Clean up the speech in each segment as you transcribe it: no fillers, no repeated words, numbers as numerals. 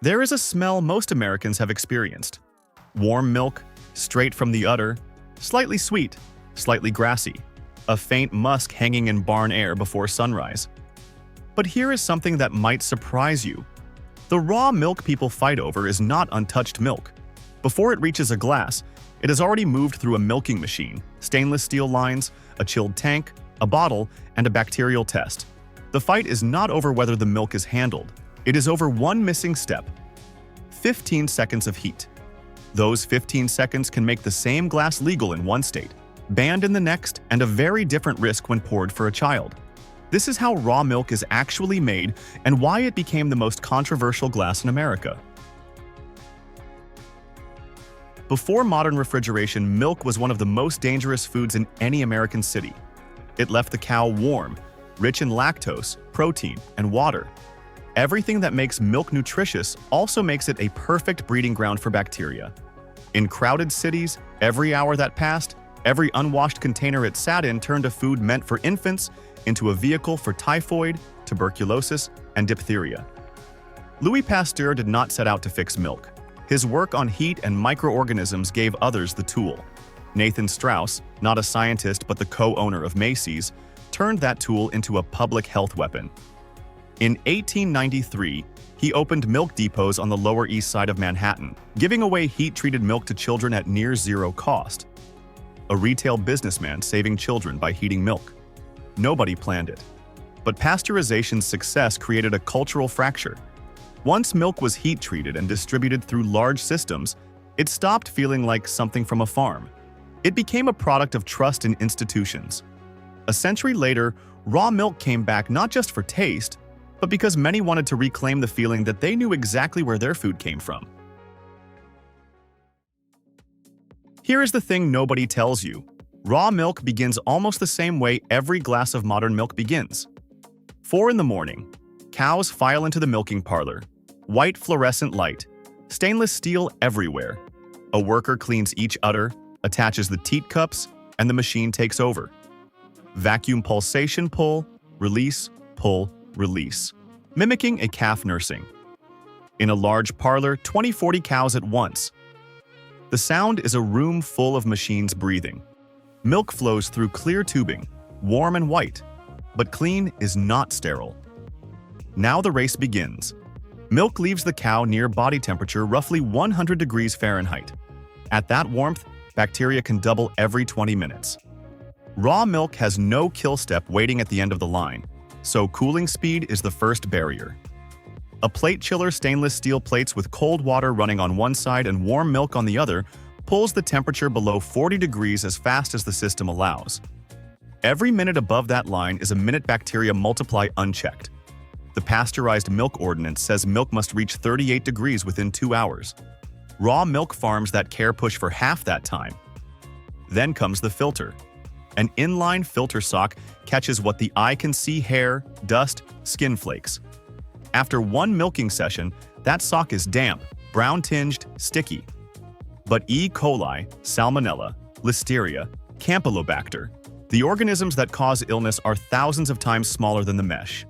There is a smell most Americans have experienced. Warm milk, straight from the udder, slightly sweet, slightly grassy, a faint musk hanging in barn air before sunrise. But here is something that might surprise you. The raw milk people fight over is not untouched milk. Before it reaches a glass, it has already moved through a milking machine, stainless steel lines, a chilled tank, a bottle, and a bacterial test. The fight is not over whether the milk is handled. It is over one missing step: 15 seconds of heat. Those 15 seconds can make the same glass legal in one state, banned in the next, and a very different risk when poured for a child. This is how raw milk is actually made and why it became the most controversial glass in America. Before modern refrigeration, milk was one of the most dangerous foods in any American city. It left the cow warm, rich in lactose, protein, and water. Everything that makes milk nutritious also makes it a perfect breeding ground for bacteria. In crowded cities, every hour that passed, every unwashed container it sat in turned a food meant for infants into a vehicle for typhoid, tuberculosis, and diphtheria. Louis Pasteur did not set out to fix milk. His work on heat and microorganisms gave others the tool. Nathan Strauss, not a scientist but the co-owner of Macy's, turned that tool into a public health weapon. In 1893, he opened milk depots on the Lower East Side of Manhattan, giving away heat-treated milk to children at near zero cost. A retail businessman saving children by heating milk. Nobody planned it. But pasteurization's success created a cultural fracture. Once milk was heat-treated and distributed through large systems, it stopped feeling like something from a farm. It became a product of trust in institutions. A century later, raw milk came back not just for taste, but because many wanted to reclaim the feeling that they knew exactly where their food came from. Here is the thing nobody tells you. Raw milk begins almost the same way every glass of modern milk begins. 4 in the morning. Cows file into the milking parlor. White fluorescent light. Stainless steel everywhere. A worker cleans each udder, attaches the teat cups, and the machine takes over. Vacuum pulsation pull, release, pull, release. Mimicking a calf nursing. In a large parlor, 20-40 cows at once. The sound is a room full of machines breathing. Milk flows through clear tubing, warm and white, but clean is not sterile. Now the race begins. Milk leaves the cow near body temperature, roughly 100 degrees Fahrenheit. At that warmth, bacteria can double every 20 minutes. Raw milk has no kill step waiting at the end of the line, so cooling speed is the first barrier. A plate chiller, stainless steel plates with cold water running on one side and warm milk on the other, pulls the temperature below 40 degrees as fast as the system allows. Every minute above that line is a minute bacteria multiply unchecked. The pasteurized milk ordinance says milk must reach 38 degrees within 2 hours. Raw milk farms that care push for half that time. Then comes the filter. An inline filter sock catches what the eye can see: hair, dust, skin flakes. After one milking session, that sock is damp, brown-tinged, sticky. But E. coli, Salmonella, Listeria, Campylobacter, the organisms that cause illness, are thousands of times smaller than the mesh.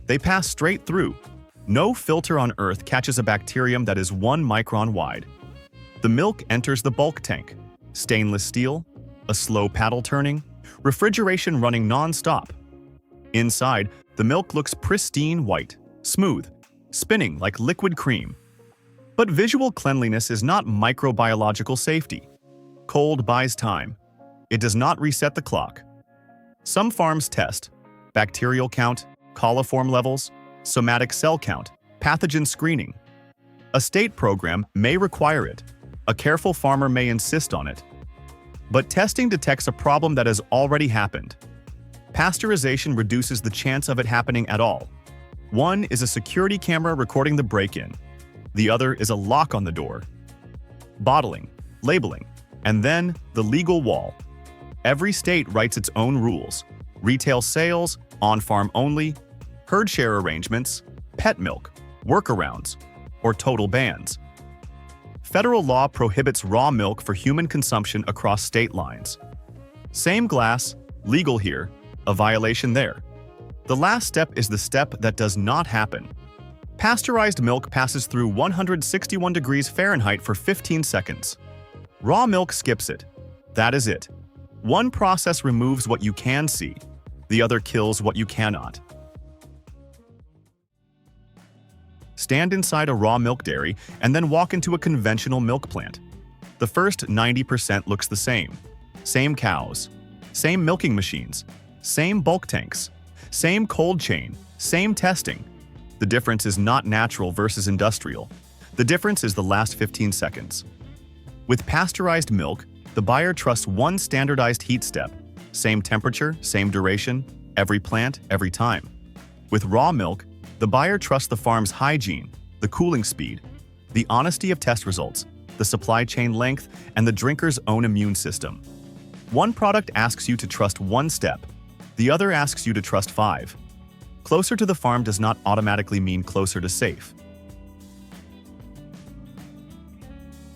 They pass straight through. No filter on Earth catches a bacterium that is 1 micron wide. The milk enters the bulk tank. Stainless steel, a slow paddle turning, refrigeration running non-stop. Inside, the milk looks pristine white, smooth, spinning like liquid cream. But visual cleanliness is not microbiological safety. Cold buys time. It does not reset the clock. Some farms test bacterial count, coliform levels, somatic cell count, pathogen screening. A state program may require it. A careful farmer may insist on it. But testing detects a problem that has already happened. Pasteurization reduces the chance of it happening at all. One is a security camera recording the break-in. The other is a lock on the door. Bottling, labeling, and then the legal wall. Every state writes its own rules: retail sales, on-farm only, herd share arrangements, pet milk, workarounds, or total bans. Federal law prohibits raw milk for human consumption across state lines. Same glass, legal here, a violation there. The last step is the step that does not happen. Pasteurized milk passes through 161 degrees Fahrenheit for 15 seconds. Raw milk skips it. That is it. One process removes what you can see, the other kills what you cannot. Stand inside a raw milk dairy and then walk into a conventional milk plant. The first 90% looks the same. Same cows, same milking machines, same bulk tanks, same cold chain, same testing. The difference is not natural versus industrial. The difference is the last 15 seconds. With pasteurized milk, the buyer trusts one standardized heat step, same temperature, same duration, every plant, every time. With raw milk, the buyer trusts the farm's hygiene, the cooling speed, the honesty of test results, the supply chain length, and the drinker's own immune system. One product asks you to trust one step, the other asks you to trust 5. Closer to the farm does not automatically mean closer to safe.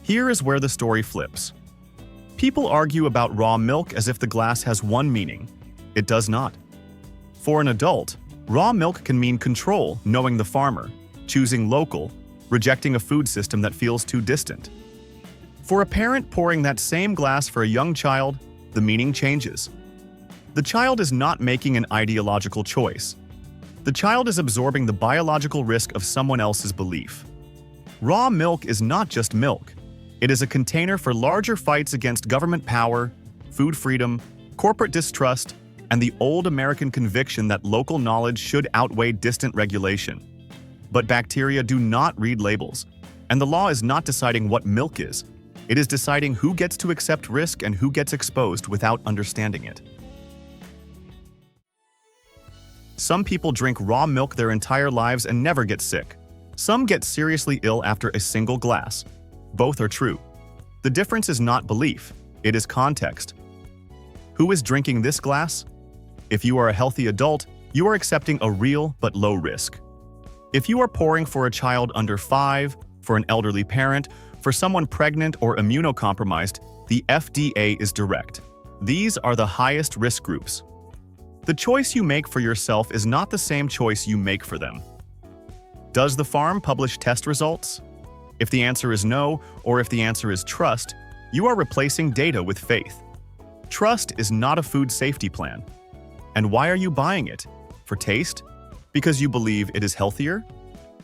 Here is where the story flips. People argue about raw milk as if the glass has one meaning. It does not. For an adult, raw milk can mean control, knowing the farmer, choosing local, rejecting a food system that feels too distant. For a parent pouring that same glass for a young child, the meaning changes. The child is not making an ideological choice. The child is absorbing the biological risk of someone else's belief. Raw milk is not just milk. It is a container for larger fights against government power, food freedom, corporate distrust, and the old American conviction that local knowledge should outweigh distant regulation. But bacteria do not read labels, and the law is not deciding what milk is. It is deciding who gets to accept risk and who gets exposed without understanding it. Some people drink raw milk their entire lives and never get sick. Some get seriously ill after a single glass. Both are true. The difference is not belief, it is context. Who is drinking this glass? If you are a healthy adult, you are accepting a real but low risk. If you are pouring for a child under 5, for an elderly parent, for someone pregnant or immunocompromised, the FDA is direct. These are the highest risk groups. The choice you make for yourself is not the same choice you make for them. Does the farm publish test results? If the answer is no, or if the answer is trust, you are replacing data with faith. Trust is not a food safety plan. And why are you buying it? For taste? Because you believe it is healthier?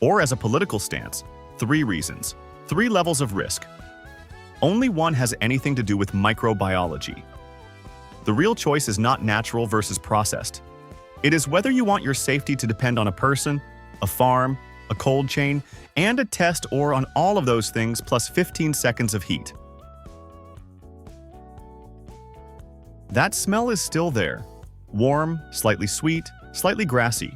Or as a political stance? 3 reasons. 3 levels of risk. Only one has anything to do with microbiology. The real choice is not natural versus processed. It is whether you want your safety to depend on a person, a farm, a cold chain, and a test, or on all of those things plus 15 seconds of heat. That smell is still there. Warm, slightly sweet, slightly grassy.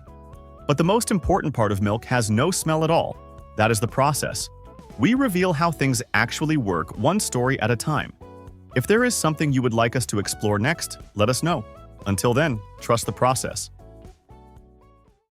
But the most important part of milk has no smell at all. That is the process. We reveal how things actually work, one story at a time. If there is something you would like us to explore next, let us know. Until then, trust the process.